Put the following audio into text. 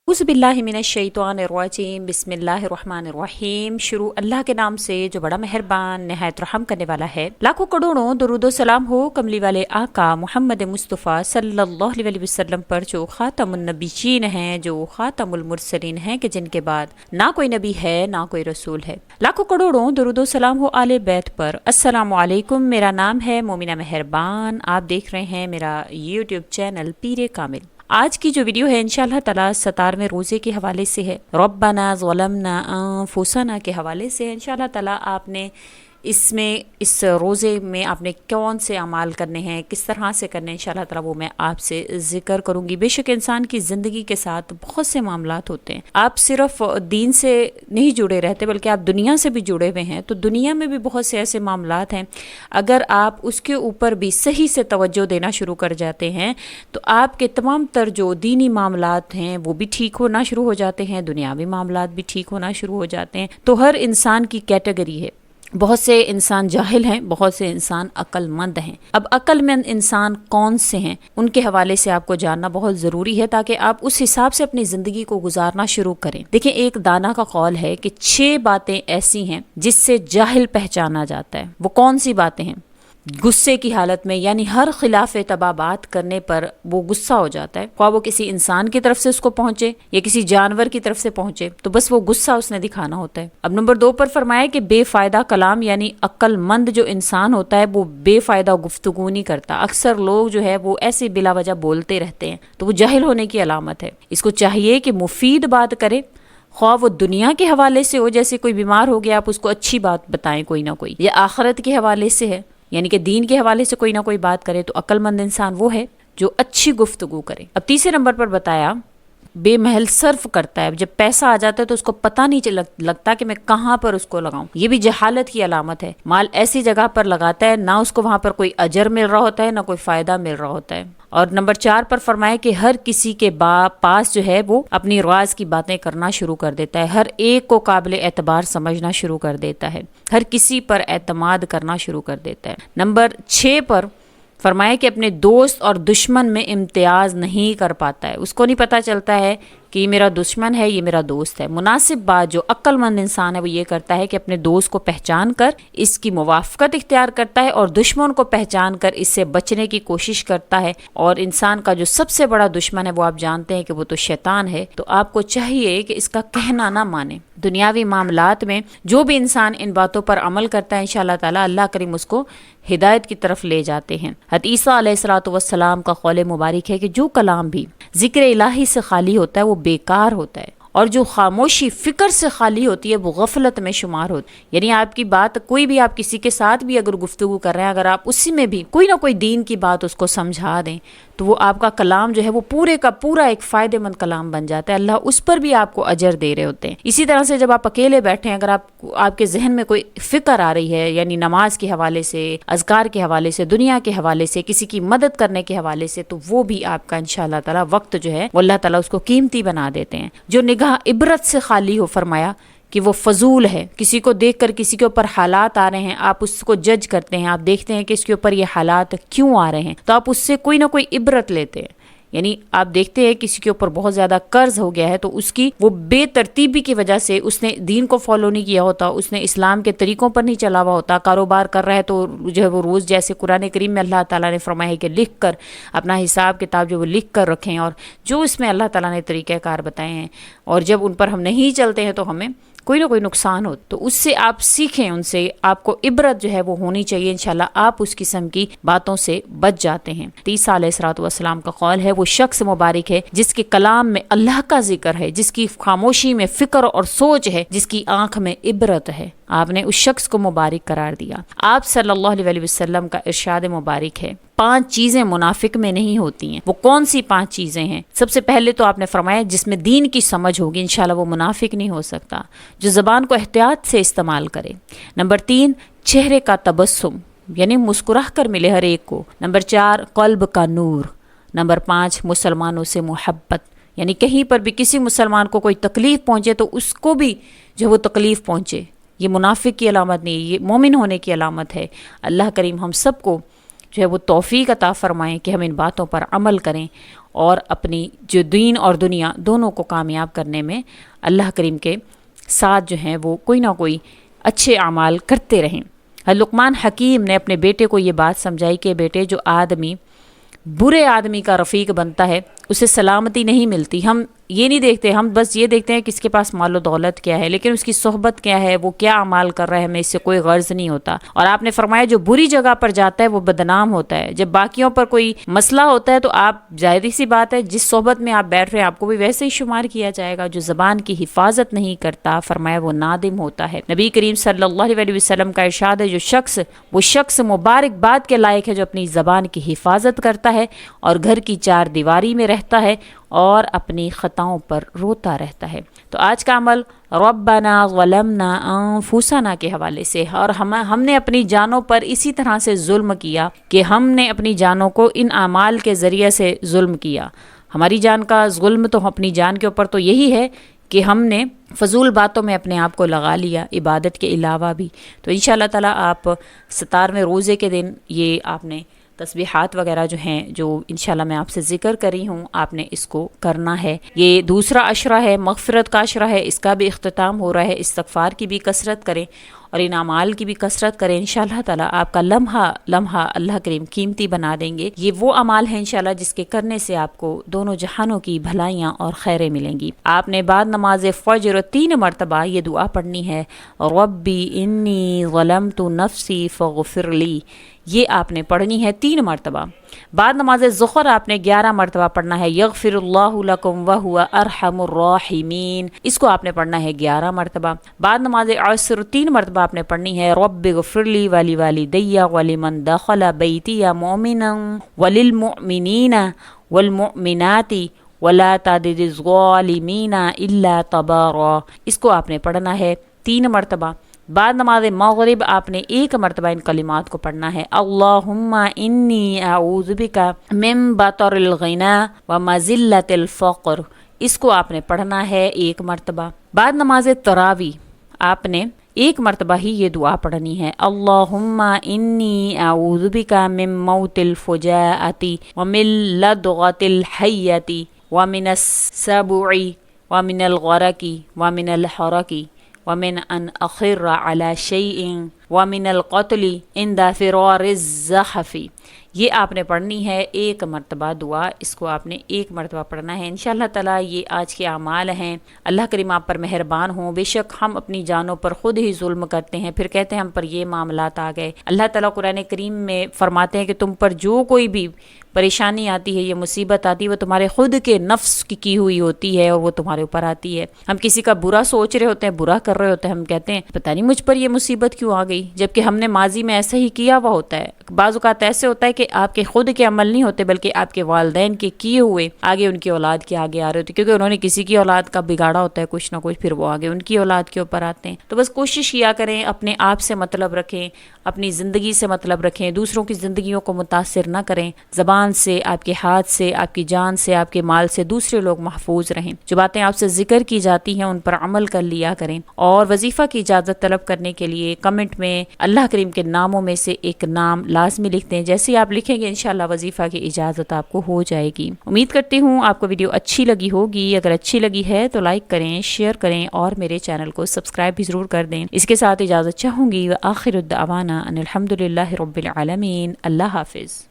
اعوذ باللہ من الشیطان الرجیم، بسم اللہ الرحمن الرحیم۔ شروع اللہ کے نام سے جو بڑا مہربان نہایت رحم کرنے والا ہے۔ لاکھوں کروڑوں درود و سلام ہو کملی والے آقا محمد مصطفیٰ صلی اللہ علیہ وسلم پر، جو خاتم النبیین ہیں، جو خاتم المرسلین ہیں، کہ جن کے بعد نہ کوئی نبی ہے نہ کوئی رسول ہے۔ لاکھوں کروڑوں درود و سلام ہو آل بیت پر۔ السلام علیکم، میرا نام ہے مومنہ مہربان، آپ دیکھ رہے ہیں میرا یوٹیوب چینل پیر کامل۔ آج کی جو ویڈیو ہے انشاءاللہ تعالی 17ویں روزے کے حوالے سے ہے، ربنا ظلمنا انفسنا کے حوالے سے ہے۔ انشاءاللہ تعالی آپ نے اس روزے میں آپ نے کون سے اعمال کرنے ہیں، کس طرح سے کرنے ہیں، انشاءاللہ تعالی وہ میں آپ سے ذکر کروں گی۔ بے شک انسان کی زندگی کے ساتھ بہت سے معاملات ہوتے ہیں، آپ صرف دین سے نہیں جڑے رہتے بلکہ آپ دنیا سے بھی جڑے ہوئے ہیں، تو دنیا میں بھی بہت سے ایسے معاملات ہیں، اگر آپ اس کے اوپر بھی صحیح سے توجہ دینا شروع کر جاتے ہیں تو آپ کے تمام تر جو دینی معاملات ہیں وہ بھی ٹھیک ہونا شروع ہو جاتے ہیں، دنیاوی معاملات بھی ٹھیک ہونا شروع ہو جاتے ہیں۔ تو ہر انسان کی کیٹیگری ہے، بہت سے انسان جاہل ہیں، بہت سے انسان عقل مند ہیں۔ اب عقل مند انسان کون سے ہیں، ان کے حوالے سے آپ کو جاننا بہت ضروری ہے تاکہ آپ اس حساب سے اپنی زندگی کو گزارنا شروع کریں۔ دیکھیں، ایک دانا کا قول ہے کہ 6 باتیں ایسی ہیں جس سے جاہل پہچانا جاتا ہے۔ وہ کون سی باتیں ہیں؟ غصے کی حالت میں، یعنی ہر خلاف تباہ بات کرنے پر وہ غصہ ہو جاتا ہے، خواہ وہ کسی انسان کی طرف سے اس کو پہنچے یا کسی جانور کی طرف سے پہنچے، تو بس وہ غصہ اس نے دکھانا ہوتا ہے۔ اب نمبر 2 پر فرمایا کہ بے فائدہ کلام، یعنی عقل مند جو انسان ہوتا ہے وہ بے فائدہ گفتگو نہیں کرتا۔ اکثر لوگ جو ہے وہ ایسے بلا وجہ بولتے رہتے ہیں، تو وہ جاہل ہونے کی علامت ہے۔ اس کو چاہیے کہ مفید بات کرے، خواہ وہ دنیا کے حوالے سے ہو، جیسے کوئی بیمار ہو گیا آپ اس کو اچھی بات بتائیں کوئی نہ کوئی، یا آخرت کے حوالے سے ہے، یعنی کہ دین کے حوالے سے کوئی نہ کوئی بات کرے، تو عقل مند انسان وہ ہے جو اچھی گفتگو کرے۔ اب تیسرے نمبر پر بتایا بے محل صرف کرتا ہے، جب پیسہ آ جاتا ہے تو اس کو پتہ نہیں لگتا کہ میں کہاں پر اس کو لگاؤں، یہ بھی جہالت کی علامت ہے۔ مال ایسی جگہ پر لگاتا ہے نہ اس کو وہاں پر کوئی اجر مل رہا ہوتا ہے نہ کوئی فائدہ مل رہا ہوتا ہے۔ اور نمبر 4 پر فرمایا کہ ہر کسی کے پاس جو ہے وہ اپنی راز کی باتیں کرنا شروع کر دیتا ہے، ہر ایک کو قابل اعتبار سمجھنا شروع کر دیتا ہے، ہر کسی پر اعتماد کرنا شروع کر دیتا ہے۔ نمبر 6 پر فرمایا کہ اپنے دوست اور دشمن میں امتیاز نہیں کر پاتا ہے، اس کو نہیں پتہ چلتا ہے کہ یہ میرا دشمن ہے یہ میرا دوست ہے۔ مناسب بات جو عقل مند انسان ہے وہ یہ کرتا ہے کہ اپنے دوست کو پہچان کر اس کی موافقت اختیار کرتا ہے، اور دشمن کو پہچان کر اس سے بچنے کی کوشش کرتا ہے۔ اور انسان کا جو سب سے بڑا دشمن ہے وہ آپ جانتے ہیں کہ وہ تو شیطان ہے، تو آپ کو چاہیے کہ اس کا کہنا نہ مانے۔ دنیاوی معاملات میں جو بھی انسان ان باتوں پر عمل کرتا ہے انشاءاللہ تعالی اللہ کریم اس کو ہدایت کی طرف لے جاتے ہیں۔ حضرت عیسیٰ علیہ الصلوۃ والسلام کا قول مبارک ہے کہ جو کلام بھی ذکر الہی سے خالی ہوتا ہے وہ بیکار ہوتا ہے، اور جو خاموشی فکر سے خالی ہوتی ہے وہ غفلت میں شمار ہوتی ہے۔ یعنی آپ کی بات کوئی بھی، آپ کسی کے ساتھ بھی اگر گفتگو کر رہے ہیں، اگر آپ اسی میں بھی کوئی نہ کوئی دین کی بات اس کو سمجھا دیں تو وہ آپ کا کلام جو ہے وہ پورے کا پورا ایک فائدہ مند کلام بن جاتا ہے، اللہ اس پر بھی آپ کو اجر دے رہے ہوتے ہیں۔ اسی طرح سے جب آپ اکیلے بیٹھے ہیں، اگر آپ کے ذہن میں کوئی فکر آ رہی ہے، یعنی نماز کے حوالے سے، اذکار کے حوالے سے، دنیا کے حوالے سے، کسی کی مدد کرنے کے حوالے سے، تو وہ بھی آپ کا انشاءاللہ تعالی وقت جو ہے وہ اللہ تعالیٰ اس کو قیمتی بنا دیتے ہیں۔ جو نگاہ عبرت سے خالی ہو، فرمایا کہ وہ فضول ہے۔ کسی کو دیکھ کر کسی کے اوپر حالات آ رہے ہیں، آپ اس کو جج کرتے ہیں، آپ دیکھتے ہیں کہ اس کے اوپر یہ حالات کیوں آ رہے ہیں، تو آپ اس سے کوئی نہ کوئی عبرت لیتے ہیں۔ یعنی آپ دیکھتے ہیں کسی کے اوپر بہت زیادہ قرض ہو گیا ہے، تو اس کی وہ بے ترتیبی کی وجہ سے اس نے دین کو فالو نہیں کیا ہوتا، اس نے اسلام کے طریقوں پر نہیں چلا ہوا ہوتا، کاروبار کر رہا ہے تو جو ہے وہ روز، جیسے قرآن کریم میں اللہ تعالیٰ نے فرمایا ہے کہ لکھ کر اپنا حساب کتاب جو وہ لکھ کر رکھیں، اور جو اس میں اللہ تعالیٰ نے طریقہ کار بتائے ہیں، اور جب ان پر ہم نہیں چلتے ہیں تو ہمیں کوئی نہ کوئی نقصان ہو، تو اس سے آپ سیکھیں، ان سے آپ کو عبرت جو ہے وہ ہونی چاہیے، انشاءاللہ آپ اس قسم کی باتوں سے بچ جاتے ہیں۔ عیسیٰ علیہ الصلوۃ والسلام کا قول ہے وہ شخص مبارک ہے جس کے کلام میں اللہ کا ذکر ہے، جس کی خاموشی میں فکر اور سوچ ہے، جس کی آنکھ میں عبرت ہے۔ آپ نے اس شخص کو مبارک قرار دیا۔ آپ صلی اللہ علیہ وسلم کا ارشاد مبارک ہے 5 چیزیں منافق میں نہیں ہوتی ہیں۔ وہ کون سی 5 چیزیں ہیں؟ سب سے پہلے تو آپ نے فرمایا جس میں دین کی سمجھ ہوگی انشاءاللہ وہ منافق نہیں ہو سکتا، جو زبان کو احتیاط سے استعمال کرے۔ نمبر 3 چہرے کا تبسم، یعنی مسکرا کر ملے ہر ایک کو۔ نمبر 4 قلب کا نور۔ نمبر 5 مسلمانوں سے محبت، یعنی کہیں پر بھی کسی مسلمان کو کوئی تکلیف پہنچے تو اس کو بھی جو وہ تکلیف پہنچے۔ یہ منافق کی علامت نہیں، یہ مومن ہونے کی علامت ہے۔ اللہ کریم ہم سب کو جو ہے وہ توفیق عطا فرمائیں کہ ہم ان باتوں پر عمل کریں اور اپنی جو دین اور دنیا دونوں کو کامیاب کرنے میں اللہ کریم کے ساتھ جو ہیں وہ کوئی نہ کوئی اچھے اعمال کرتے رہیں۔ لقمان حکیم نے اپنے بیٹے کو یہ بات سمجھائی کہ بیٹے، جو آدمی برے آدمی کا رفیق بنتا ہے اسے سلامتی نہیں ملتی۔ ہم یہ نہیں دیکھتے، ہم بس یہ دیکھتے ہیں کہ اس کے پاس مال و دولت کیا ہے، لیکن اس کی صحبت کیا ہے، وہ کیا اعمال کر رہا ہے، ہمیں اس سے کوئی غرض نہیں ہوتا۔ اور آپ نے فرمایا جو بری جگہ پر جاتا ہے وہ بدنام ہوتا ہے۔ جب باقیوں پر کوئی مسئلہ ہوتا ہے تو آپ، ظاہری سی بات ہے، جس صحبت میں آپ بیٹھ رہے ہیں آپ کو بھی ویسے ہی شمار کیا جائے گا۔ جو زبان کی حفاظت نہیں کرتا، فرمایا وہ نادم ہوتا ہے۔ نبی کریم صلی اللہ علیہ وسلم کا ارشاد ہے، وہ شخص مبارکباد کے لائق ہے جو اپنی زبان کی حفاظت کرتا ہے اور گھر کی چار دیواری میں رہتا ہے اور اپنی خطاؤں پر روتا رہتا ہے۔ تو آج کا عمل ربنا ظلمنا انفسنا کے حوالے سے، اور ہم نے اپنی جانوں پر اسی طرح سے ظلم کیا کہ ہم نے اپنی جانوں کو ان اعمال کے ذریعے سے ظلم کیا۔ ہماری جان کا ظلم تو اپنی جان کے اوپر تو یہی ہے کہ ہم نے فضول باتوں میں اپنے آپ کو لگا لیا، عبادت کے علاوہ بھی۔ تو انشاءاللہ تعالیٰ آپ 17ویں روزے کے دن یہ آپ نے تسبیحات وغیرہ جو ہیں، جو انشاءاللہ میں آپ سے ذکر کری ہوں، آپ نے اس کو کرنا ہے۔ یہ دوسرا عشرہ ہے، مغفرت کا عشرہ ہے، اس کا بھی اختتام ہو رہا ہے۔ استغفار کی بھی کثرت کریں اور ان اعمال کی بھی کثرت کریں۔ انشاءاللہ تعالیٰ آپ کا لمحہ اللہ کریم قیمتی بنا دیں گے۔ یہ وہ اعمال ہیں انشاءاللہ جس کے کرنے سے آپ کو دونوں جہانوں کی بھلائیاں اور خیریں ملیں گی۔ آپ نے بعد نماز فجر 3 مرتبہ یہ دعا پڑھنی ہے، ربی انی ظلمت نفسی فاغفر لی، یہ آپ نے پڑھنی ہے 3 مرتبہ۔ بعد نماز ظہر آپ نے 11 مرتبہ پڑھنا ہے، یغفر اللہ لکم وہو ارحم الراحمین، اس کو آپ نے پڑھنا ہے 11 مرتبہ۔ بعد نماز عصر 3 مرتبہ آپ نے پڑھنی ہے، رب اغفر لی ولوالدی ولمن دخل بیتی مؤمنا وللمؤمنین والمؤمنات ولا تزد الظالمین الا تبارا، اس کو آپ نے پڑھنا ہے 3 مرتبہ۔ بعد نماز مغرب آپ نے 1 مرتبہ ان کلمات کو پڑھنا ہے، اللہم انی اعوذ بک من بطر الغنا ومذلۃ الفقر، اس کو آپ نے پڑھنا ہے 1 مرتبہ۔ بعد نماز تراویح آپ نے 1 مرتبہ ہی یہ دعا پڑھنی ہے، اللہم انی اعوذ بک من موت الفجاءۃ ومن لدغۃ الحیۃ ومن السبع ومن الغرق ومن الحرق ومن ان اخر على شيء ومن القتل عند فرار الزحف، یہ آپ نے پڑھنی ہے 1 مرتبہ دعا، اس کو آپ نے 1 مرتبہ پڑھنا ہے۔ انشاءاللہ تعالیٰ یہ آج کے اعمال ہیں، اللہ کریم آپ پر مہربان ہوں۔ بے شک ہم اپنی جانوں پر خود ہی ظلم کرتے ہیں، پھر کہتے ہیں ہم پر یہ معاملات آ گئے۔ اللہ تعالیٰ قرآن کریم میں فرماتے ہیں کہ تم پر جو کوئی بھی پریشانی آتی ہے، یہ مصیبت آتی ہے، وہ تمہارے خود کے نفس کی ہوئی ہوتی ہے اور وہ تمہارے اوپر آتی ہے۔ ہم کسی کا برا سوچ رہے ہوتے ہیں، برا کر رہے ہوتے ہیں، ہم کہتے ہیں پتہ نہیں مجھ پر یہ مصیبت کیوں آ گئی، جبکہ ہم نے ماضی میں ایسا ہی کیا ہوا ہوتا ہے۔ بعض اوقات ایسے ہوتا ہے کہ آپ کے خود کے عمل نہیں ہوتے بلکہ آپ کے والدین کے کیے ہوئے آگے ان کی اولاد کے آگے آ رہے ہوتے، کیونکہ انہوں نے کسی کی اولاد کا بگاڑا ہوتا ہے کچھ نہ کچھ، پھر وہ آگے ان کی اولاد کے اوپر آتے ہیں۔ تو بس کوشش کیا کریں، اپنے آپ سے مطلب رکھیں، اپنی زندگی سے مطلب رکھیں، دوسروں کی زندگیوں کو متاثر نہ کریں۔ زبان سے، آپ کے ہاتھ سے، آپ کی جان سے، آپ کے مال سے دوسرے لوگ محفوظ رہیں۔ جو باتیں آپ سے ذکر کی جاتی ہیں ان پر عمل کر لیا کریں، اور وظیفہ کی اجازت طلب کرنے کے لیے کمنٹ میں اللہ کریم کے ناموں میں سے ایک نام لازمی لکھتے ہیں۔ جیسے آپ لکھیں گے انشاءاللہ وظیفہ کی اجازت آپ کو ہو جائے گی۔ امید کرتی ہوں آپ کو ویڈیو اچھی لگی ہوگی۔ اگر اچھی لگی ہے تو لائک کریں، شیئر کریں اور میرے چینل کو سبسکرائب بھی ضرور کر دیں۔ اس کے ساتھ اجازت چاہوں گی، وآخر الدعوانا ان الحمدللہ رب العالمین۔ اللہ حافظ۔